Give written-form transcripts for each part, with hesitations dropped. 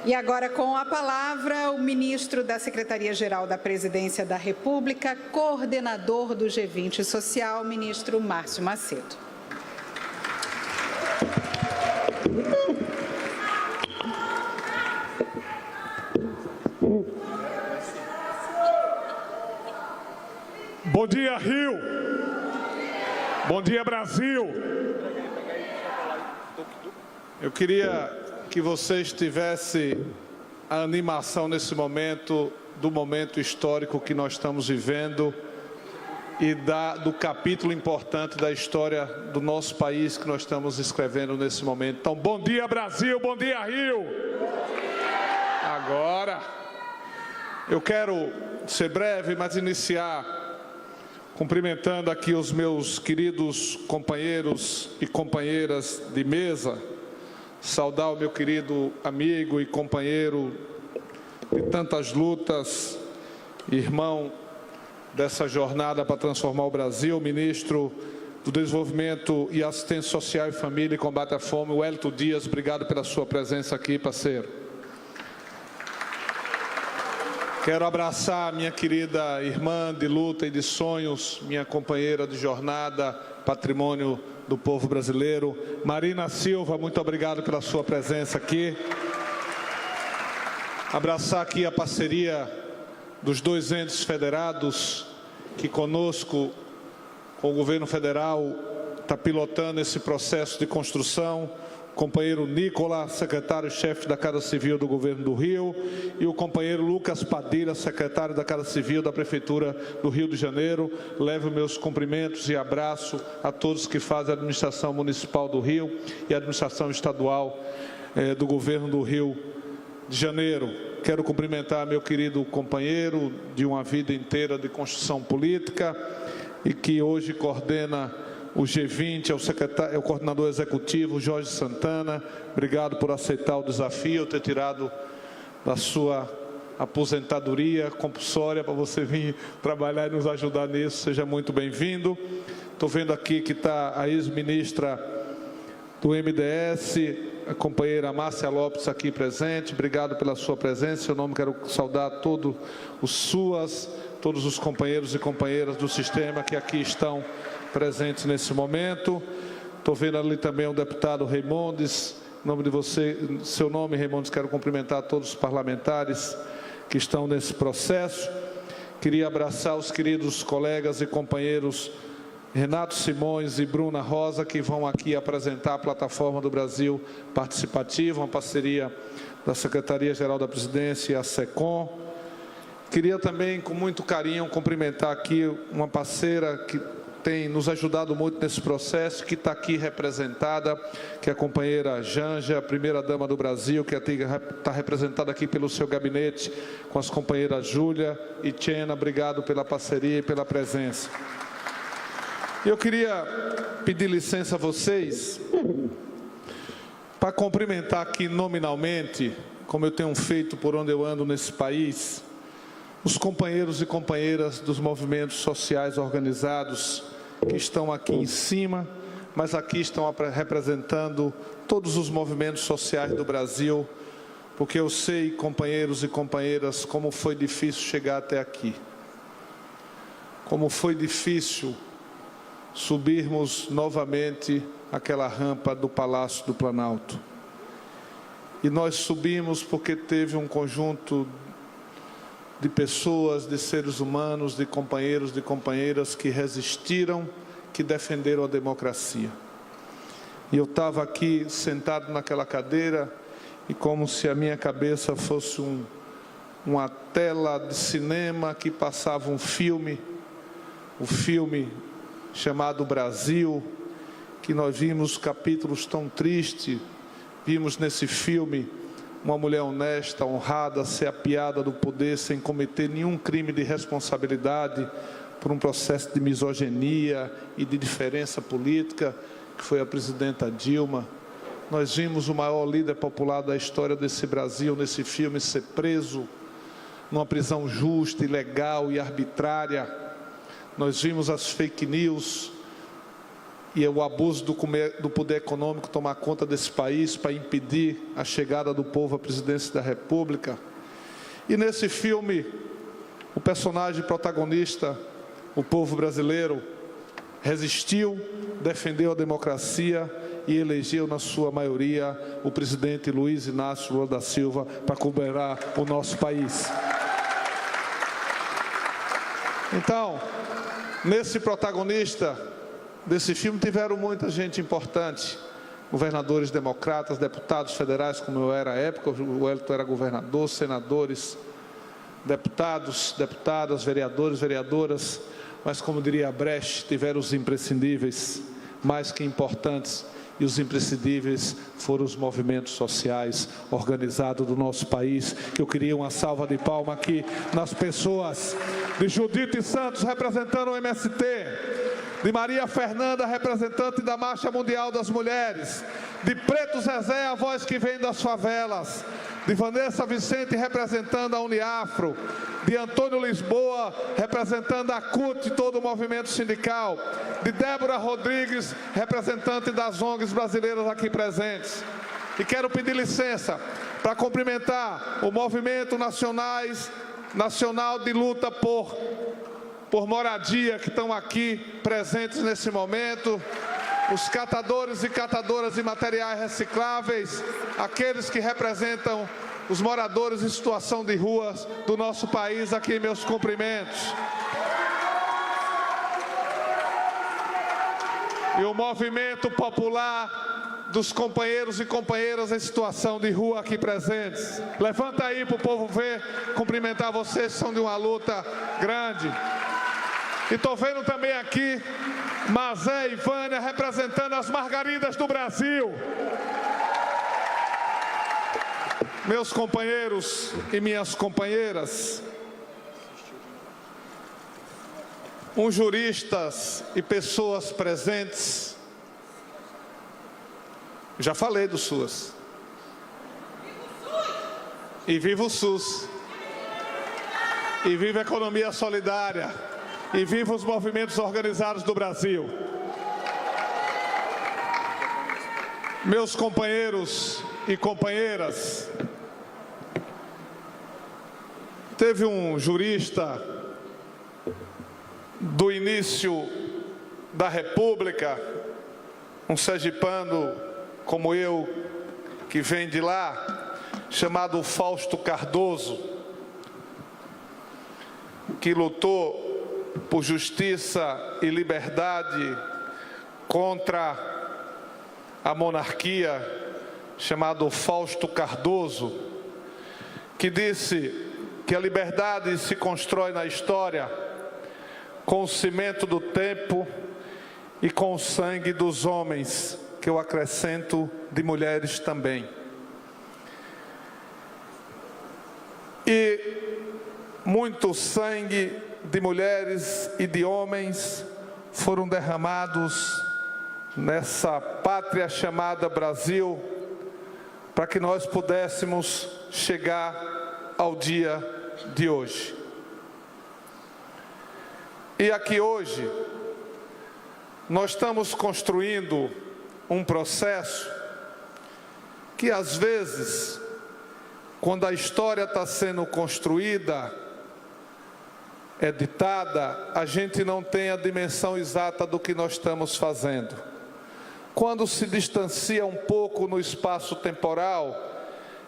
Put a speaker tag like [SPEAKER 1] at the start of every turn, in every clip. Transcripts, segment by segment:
[SPEAKER 1] E agora, com a palavra, o ministro da Secretaria-Geral da Presidência da República, coordenador do G20 Social, ministro Márcio Macedo.
[SPEAKER 2] Bom dia, Rio! Bom dia, Brasil! Eu queria que vocês tivessem a animação nesse momento, do momento histórico que nós estamos vivendo e do capítulo importante da história do nosso país que nós estamos escrevendo nesse momento. Então, bom dia, Brasil! Bom dia, Rio! Agora, eu quero ser breve, mas iniciar cumprimentando aqui os meus queridos companheiros e companheiras de mesa, saudar o meu querido amigo e companheiro de tantas lutas, irmão dessa jornada para transformar o Brasil, ministro do Desenvolvimento e Assistência Social e Família e Combate à Fome, Wellington Dias, obrigado pela sua presença aqui, parceiro. Quero abraçar minha querida irmã de luta e de sonhos, minha companheira de jornada, patrimônio do povo brasileiro, Marina Silva, muito obrigado pela sua presença aqui. Abraçar aqui a parceria dos dois entes federados, que conosco, com o governo federal, está pilotando esse processo de construção. Companheiro Nicola, secretário-chefe da Casa Civil do Governo do Rio, e o companheiro Lucas Padilha, secretário da Casa Civil da Prefeitura do Rio de Janeiro. Levo meus cumprimentos e abraço a todos que fazem a administração municipal do Rio e a administração estadual do Governo do Rio de Janeiro. Quero cumprimentar meu querido companheiro de uma vida inteira de construção política e que hoje coordena o G20, é o coordenador executivo, Jorge Santana. Obrigado por aceitar o desafio, ter tirado da sua aposentadoria compulsória para você vir trabalhar e nos ajudar nisso. Seja muito bem-vindo. Estou vendo aqui que está a ex-ministra do MDS, a companheira Márcia Lopes aqui presente. Obrigado pela sua presença. Em seu nome quero saudar todos os companheiros e companheiras do sistema que aqui estão presentes nesse momento. Estou vendo ali também o deputado Raimondes. Em nome de você, seu nome, Raimondes, quero cumprimentar todos os parlamentares que estão nesse processo. Queria abraçar os queridos colegas e companheiros Renato Simões e Bruna Rosa, que vão aqui apresentar a plataforma do Brasil Participativo, uma parceria da Secretaria-Geral da Presidência e a SECOM. Queria também, com muito carinho, cumprimentar aqui uma parceira que tem nos ajudado muito nesse processo, que está aqui representada, que é a companheira Janja, primeira-dama do Brasil, que está representada aqui pelo seu gabinete, com as companheiras Júlia e Tchena. Obrigado pela parceria e pela presença. Eu queria pedir licença a vocês para cumprimentar aqui nominalmente, como eu tenho feito por onde eu ando nesse país, os companheiros e companheiras dos movimentos sociais organizados que estão aqui em cima, mas aqui estão representando todos os movimentos sociais do Brasil, porque eu sei, companheiros e companheiras, como foi difícil chegar até aqui. Como foi difícil subirmos novamente aquela rampa do Palácio do Planalto. E nós subimos porque teve um conjunto de pessoas, de seres humanos, de companheiros, de companheiras que resistiram, que defenderam a democracia. E eu estava aqui sentado naquela cadeira e como se a minha cabeça fosse uma tela de cinema que passava um filme chamado Brasil, que nós vimos capítulos tão tristes, vimos nesse filme uma mulher honesta, honrada, ser apiada do poder sem cometer nenhum crime de responsabilidade por um processo de misoginia e de diferença política, que foi a presidenta Dilma. Nós vimos o maior líder popular da história desse Brasil, nesse filme, ser preso numa prisão justa, ilegal e arbitrária. Nós vimos as fake news e o abuso do poder econômico tomar conta desse país para impedir a chegada do povo à presidência da República. E nesse filme, o personagem protagonista, o povo brasileiro, resistiu, defendeu a democracia e elegeu, na sua maioria, o presidente Luiz Inácio Lula da Silva para governar o nosso país. Então, nesse protagonista desse filme, tiveram muita gente importante, governadores democratas, deputados federais, como eu era à época, o Wellington era governador, senadores, deputados, deputadas, vereadores, vereadoras, mas, como diria Brecht, tiveram os imprescindíveis, mais que importantes, e os imprescindíveis foram os movimentos sociais organizados do nosso país, que eu queria uma salva de palmas aqui nas pessoas de Judite Santos, representando o MST, de Maria Fernanda, representante da Marcha Mundial das Mulheres, de Preto Zezé, a voz que vem das favelas, de Vanessa Vicente, representando a Uniafro, de Antônio Lisboa, representando a CUT e todo o movimento sindical, de Débora Rodrigues, representante das ONGs brasileiras aqui presentes. E quero pedir licença para cumprimentar o Movimento Nacional de Luta por Moradia, que estão aqui presentes nesse momento, os catadores e catadoras de materiais recicláveis, aqueles que representam os moradores em situação de ruas do nosso país, aqui meus cumprimentos. E o movimento popular dos companheiros e companheiras em situação de rua aqui presentes. Levanta aí para o povo ver, cumprimentar vocês, que são de uma luta grande. E estou vendo também aqui Mazé e Vânia representando as margaridas do Brasil. Meus companheiros e minhas companheiras, juristas e pessoas presentes, já falei do SUS. E viva o SUS. E viva a economia solidária. E viva os movimentos organizados do Brasil. Meus companheiros e companheiras, teve um jurista do início da República, um sergipano como eu, que vem de lá, chamado Fausto Cardoso, que lutou por justiça e liberdade contra a monarquia, chamado Fausto Cardoso, que disse que a liberdade se constrói na história com o cimento do tempo e com o sangue dos homens, que eu acrescento de mulheres também. E muito sangue de mulheres e de homens foram derramados nessa pátria chamada Brasil, para que nós pudéssemos chegar ao dia de hoje. E aqui hoje, nós estamos construindo um processo que, às vezes, quando a história está sendo construída, editada, a gente não tem a dimensão exata do que nós estamos fazendo. Quando se distancia um pouco no espaço temporal,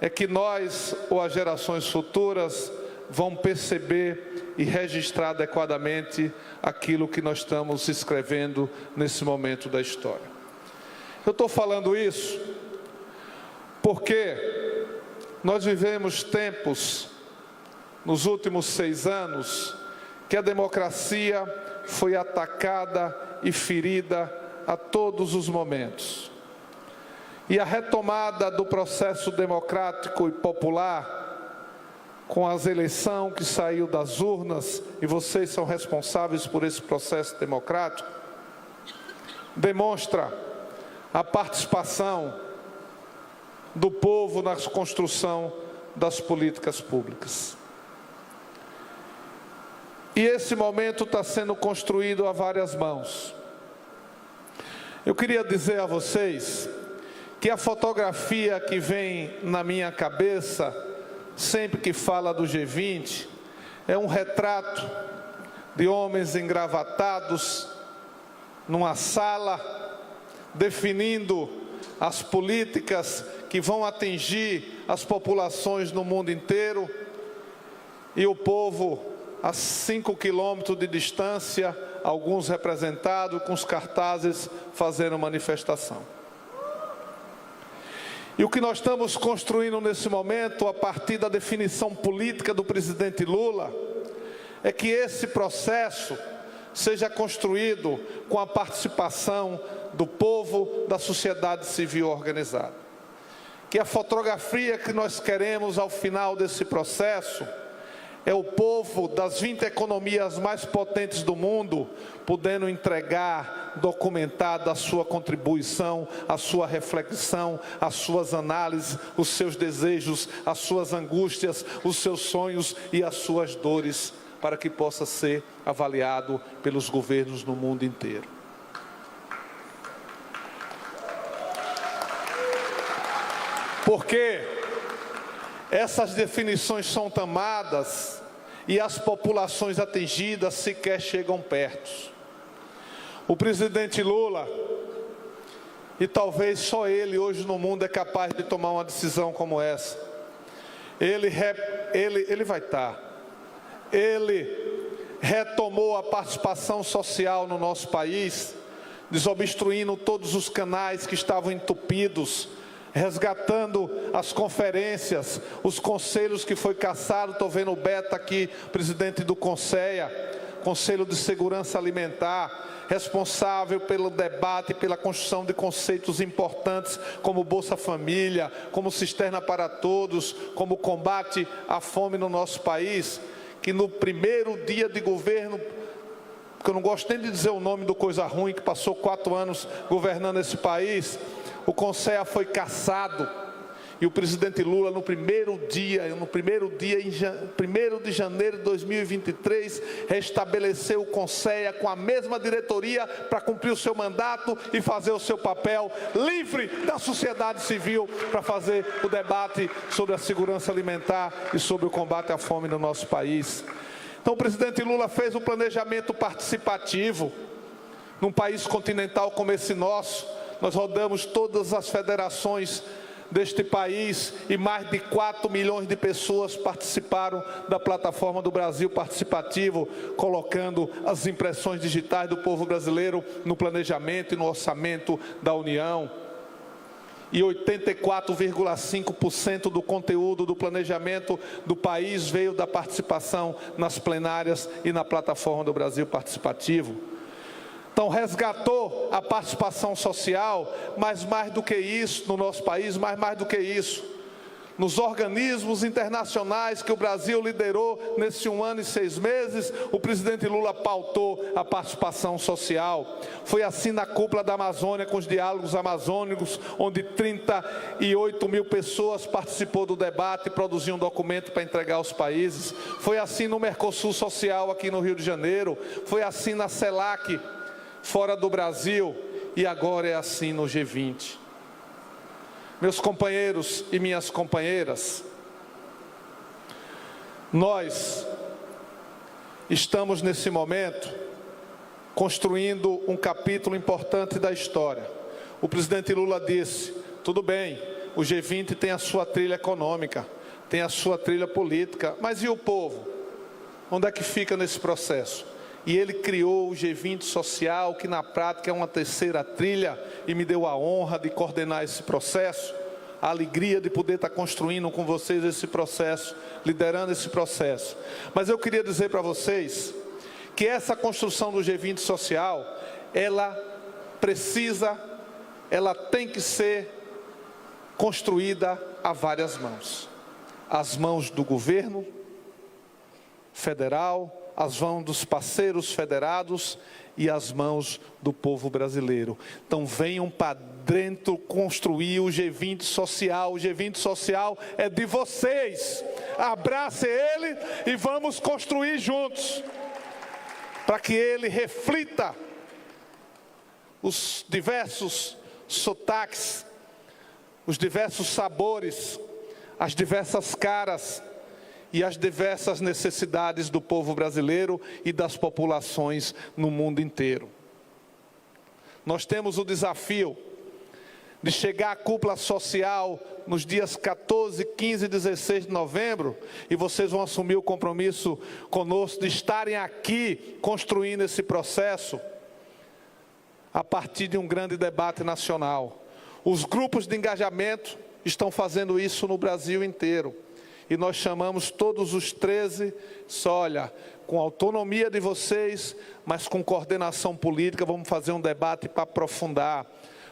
[SPEAKER 2] é que nós, ou as gerações futuras, vão perceber e registrar adequadamente aquilo que nós estamos escrevendo nesse momento da história. Eu estou falando isso porque nós vivemos tempos, nos últimos 6 anos, que a democracia foi atacada e ferida a todos os momentos. E a retomada do processo democrático e popular, com as eleições que saiu das urnas, e vocês são responsáveis por esse processo democrático, demonstra a participação do povo na construção das políticas públicas. E esse momento está sendo construído a várias mãos. Eu queria dizer a vocês que a fotografia que vem na minha cabeça, sempre que fala do G20, é um retrato de homens engravatados numa sala, definindo as políticas que vão atingir as populações no mundo inteiro, e o povo a 5 quilômetros de distância, alguns representados com os cartazes fazendo manifestação. E o que nós estamos construindo nesse momento, a partir da definição política do presidente Lula, é que esse processo seja construído com a participação do povo, da sociedade civil organizada. Que a fotografia que nós queremos ao final desse processo é o povo das 20 economias mais potentes do mundo podendo entregar, documentada a sua contribuição, a sua reflexão, as suas análises, os seus desejos, as suas angústias, os seus sonhos e as suas dores, para que possa ser avaliado pelos governos no mundo inteiro. Porque essas definições são tomadas e as populações atingidas sequer chegam perto. O presidente Lula, e talvez só ele hoje no mundo é capaz de tomar uma decisão como essa. Ele retomou a participação social no nosso país, desobstruindo todos os canais que estavam entupidos, resgatando as conferências, os conselhos que foi cassado. Estou vendo o Beto aqui, presidente do CONSEA, Conselho de Segurança Alimentar, responsável pelo debate, pela construção de conceitos importantes como Bolsa Família, como Cisterna para Todos, como combate à fome no nosso país, que no primeiro dia de governo, que eu não gosto nem de dizer o nome do coisa ruim, que passou 4 anos governando esse país, o CONSEA foi cassado, e o presidente Lula, no primeiro dia, 1º de janeiro de 2023, restabeleceu o CONSEA com a mesma diretoria para cumprir o seu mandato e fazer o seu papel livre da sociedade civil para fazer o debate sobre a segurança alimentar e sobre o combate à fome no nosso país. Então o presidente Lula fez um planejamento participativo. Num país continental como esse nosso, nós rodamos todas as federações deste país e mais de 4 milhões de pessoas participaram da plataforma do Brasil Participativo, colocando as impressões digitais do povo brasileiro no planejamento e no orçamento da União. E 84,5% do conteúdo do planejamento do país veio da participação nas plenárias e na plataforma do Brasil Participativo. Então, resgatou a participação social, mas mais do que isso, no nosso país, mais do que isso, nos organismos internacionais que o Brasil liderou nesse 1 ano e 6 meses, o presidente Lula pautou a participação social. Foi assim na cúpula da Amazônia, com os diálogos amazônicos, onde 38 mil pessoas participou do debate e produziu um documento para entregar aos países. Foi assim no Mercosul Social, aqui no Rio de Janeiro. Foi assim na CELAC, fora do Brasil, e agora é assim no G20. Meus companheiros e minhas companheiras, nós estamos nesse momento construindo um capítulo importante da história. O presidente Lula disse, tudo bem, o G20 tem a sua trilha econômica, tem a sua trilha política, mas e o povo? Onde é que fica nesse processo? E ele criou o G20 Social, que na prática é uma terceira trilha, e me deu a honra de coordenar esse processo, a alegria de poder estar construindo com vocês esse processo, liderando esse processo. Mas eu queria dizer para vocês que essa construção do G20 Social, ela tem que ser construída a várias mãos. As mãos do governo federal, as mãos dos parceiros federados e as mãos do povo brasileiro. Então venham para dentro construir o G20 Social. O G20 Social é de vocês. Abrace ele e vamos construir juntos, para que ele reflita os diversos sotaques, os diversos sabores, as diversas caras e as diversas necessidades do povo brasileiro e das populações no mundo inteiro. Nós temos o desafio de chegar à cúpula social nos dias 14, 15 e 16 de novembro, e vocês vão assumir o compromisso conosco de estarem aqui construindo esse processo a partir de um grande debate nacional. Os grupos de engajamento estão fazendo isso no Brasil inteiro. E nós chamamos todos os 13, olha, com autonomia de vocês, mas com coordenação política, vamos fazer um debate para aprofundar.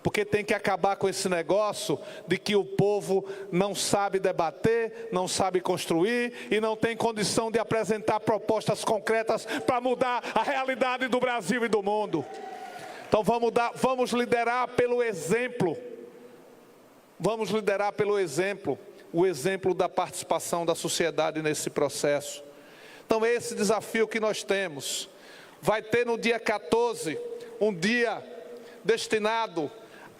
[SPEAKER 2] Porque tem que acabar com esse negócio de que o povo não sabe debater, não sabe construir e não tem condição de apresentar propostas concretas para mudar a realidade do Brasil e do mundo. Então vamos liderar pelo exemplo. Vamos liderar pelo exemplo, o exemplo da participação da sociedade nesse processo. Então é esse desafio que nós temos. Vai ter no dia 14, um dia destinado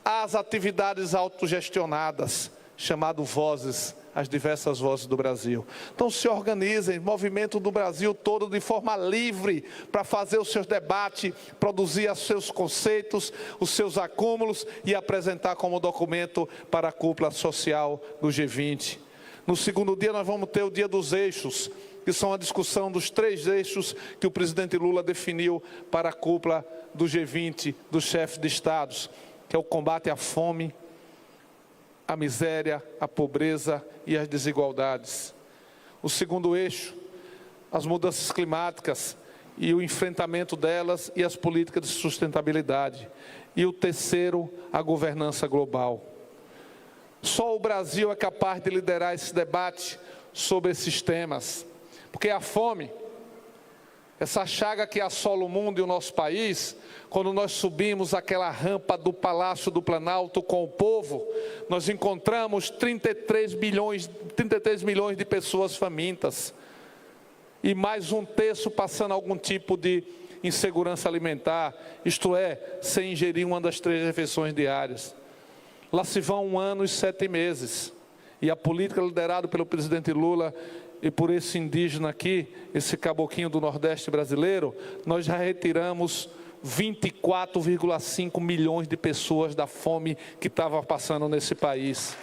[SPEAKER 2] às atividades autogestionadas, chamado Vozes, as diversas vozes do Brasil. Então se organizem, movimento do Brasil todo de forma livre, para fazer os seus debates, produzir os seus conceitos, os seus acúmulos e apresentar como documento para a cúpula social do G20. No segundo dia nós vamos ter o dia dos eixos, que são a discussão dos 3 eixos que o presidente Lula definiu para a cúpula do G20, dos chefes de estados, que é o combate à fome, a miséria, a pobreza e as desigualdades. O segundo eixo, as mudanças climáticas e o enfrentamento delas e as políticas de sustentabilidade. E o terceiro, a governança global. Só o Brasil é capaz de liderar esse debate sobre esses temas, porque a fome, essa chaga que assola o mundo e o nosso país, quando nós subimos aquela rampa do Palácio do Planalto com o povo, nós encontramos 33 milhões de pessoas famintas e mais 1/3 passando algum tipo de insegurança alimentar, isto é, sem ingerir uma das 3 refeições diárias. Lá se vão 1 ano e 7 meses, e a política liderada pelo presidente Lula e por esse indígena aqui, esse caboclinho do Nordeste brasileiro, nós já retiramos 24,5 milhões de pessoas da fome que estava passando nesse país.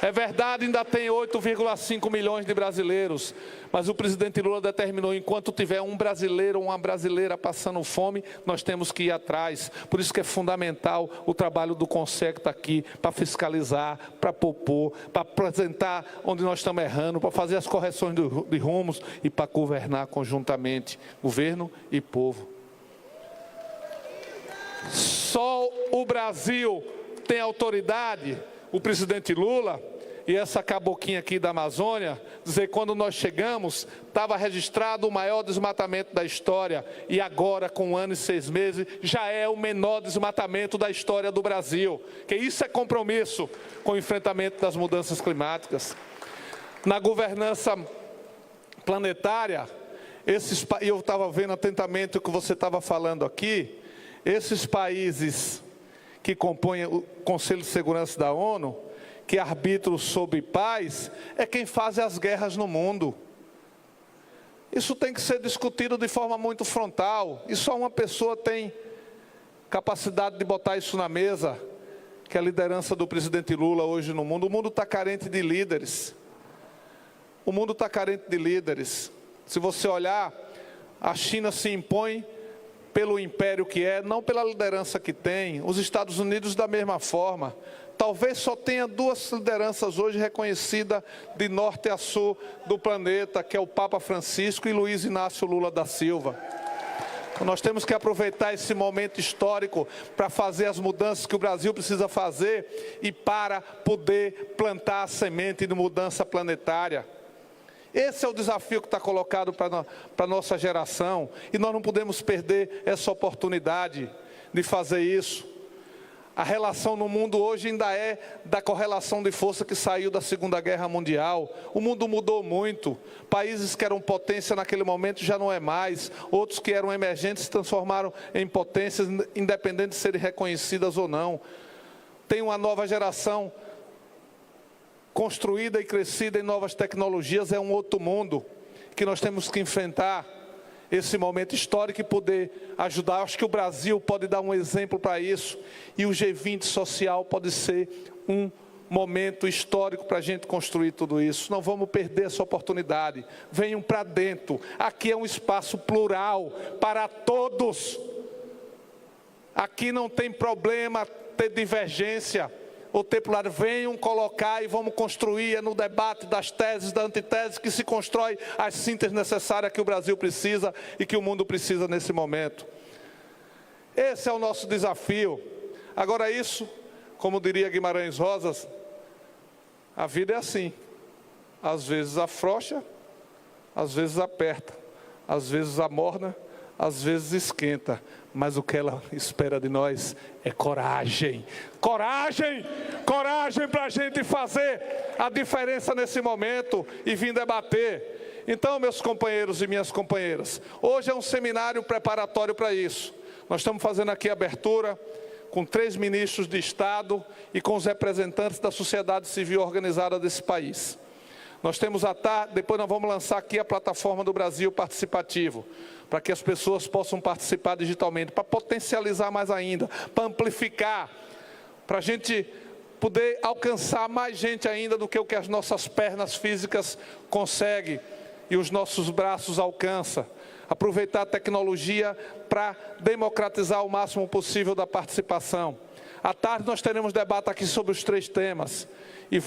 [SPEAKER 2] É verdade, ainda tem 8,5 milhões de brasileiros, mas o presidente Lula determinou, enquanto tiver um brasileiro ou uma brasileira passando fome, nós temos que ir atrás. Por isso que é fundamental o trabalho do Conselho que está aqui, para fiscalizar, para propor, para apresentar onde nós estamos errando, para fazer as correções de rumos e para governar conjuntamente, governo e povo. Só o Brasil tem autoridade, o presidente Lula e essa caboquinha aqui da Amazônia, dizer que quando nós chegamos, estava registrado o maior desmatamento da história, e agora, com 1 ano e 6 meses, já é o menor desmatamento da história do Brasil, que isso é compromisso com o enfrentamento das mudanças climáticas. Na governança planetária, eu estava vendo atentamente o que você estava falando aqui, esses países que compõem o Conselho de Segurança da ONU, que arbitram sobre paz, é quem faz as guerras no mundo. Isso tem que ser discutido de forma muito frontal, e só uma pessoa tem capacidade de botar isso na mesa, que é a liderança do presidente Lula hoje no mundo. O mundo está carente de líderes. O mundo está carente de líderes. Se você olhar, a China se impõe pelo império que é, não pela liderança que tem. Os Estados Unidos da mesma forma. Talvez só tenha 2 lideranças hoje reconhecidas de norte a sul do planeta, que é o Papa Francisco e Luiz Inácio Lula da Silva. Nós temos que aproveitar esse momento histórico para fazer as mudanças que o Brasil precisa fazer e para poder plantar a semente de mudança planetária. Esse é o desafio que está colocado para a nossa geração, e nós não podemos perder essa oportunidade de fazer isso. A relação no mundo hoje ainda é da correlação de força que saiu da Segunda Guerra Mundial. O mundo mudou muito. Países que eram potência naquele momento já não é mais. Outros que eram emergentes se transformaram em potências, independente de serem reconhecidas ou não. Tem uma nova geração construída e crescida em novas tecnologias. É um outro mundo que nós temos que enfrentar esse momento histórico e poder ajudar. Acho que o Brasil pode dar um exemplo para isso, e o G20 social pode ser um momento histórico para a gente construir tudo isso. Não vamos perder essa oportunidade. Venham para dentro. Aqui é um espaço plural para todos. Aqui não tem problema ter divergência ou ter pro lado. Venham colocar e vamos construir no debate das teses, da antitese, que se constrói as síntese necessárias que o Brasil precisa e que o mundo precisa nesse momento. Esse é o nosso desafio. Agora isso, como diria Guimarães Rosas, a vida é assim. Às vezes afrouxa, às vezes aperta, às vezes amorna, às vezes esquenta, mas o que ela espera de nós é coragem. Coragem! Coragem para a gente fazer a diferença nesse momento e vir debater. Então, meus companheiros e minhas companheiras, hoje é um seminário preparatório para isso. Nós estamos fazendo aqui a abertura com 3 ministros de Estado e com os representantes da sociedade civil organizada desse país. Nós temos a tarde, depois nós vamos lançar aqui a plataforma do Brasil Participativo, para que as pessoas possam participar digitalmente, para potencializar mais ainda, para amplificar, para a gente poder alcançar mais gente ainda do que o que as nossas pernas físicas conseguem e os nossos braços alcançam. Aproveitar a tecnologia para democratizar o máximo possível da participação. À tarde nós teremos debate aqui sobre os 3 temas. E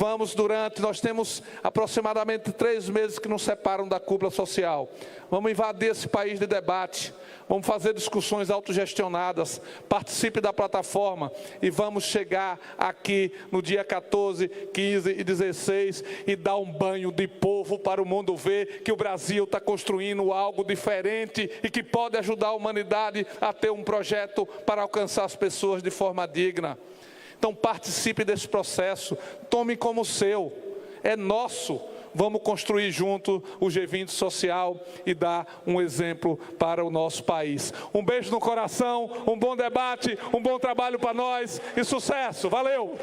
[SPEAKER 2] nós temos aproximadamente 3 meses que nos separam da cúpula social. Vamos invadir esse país de debate, vamos fazer discussões autogestionadas, participe da plataforma e vamos chegar aqui no dia 14, 15 e 16 e dar um banho de povo para o mundo ver que o Brasil está construindo algo diferente e que pode ajudar a humanidade a ter um projeto para alcançar as pessoas de forma digna. Então participe desse processo, tome como seu, é nosso. Vamos construir junto o G20 social e dar um exemplo para o nosso país. Um beijo no coração, um bom debate, um bom trabalho para nós e sucesso. Valeu!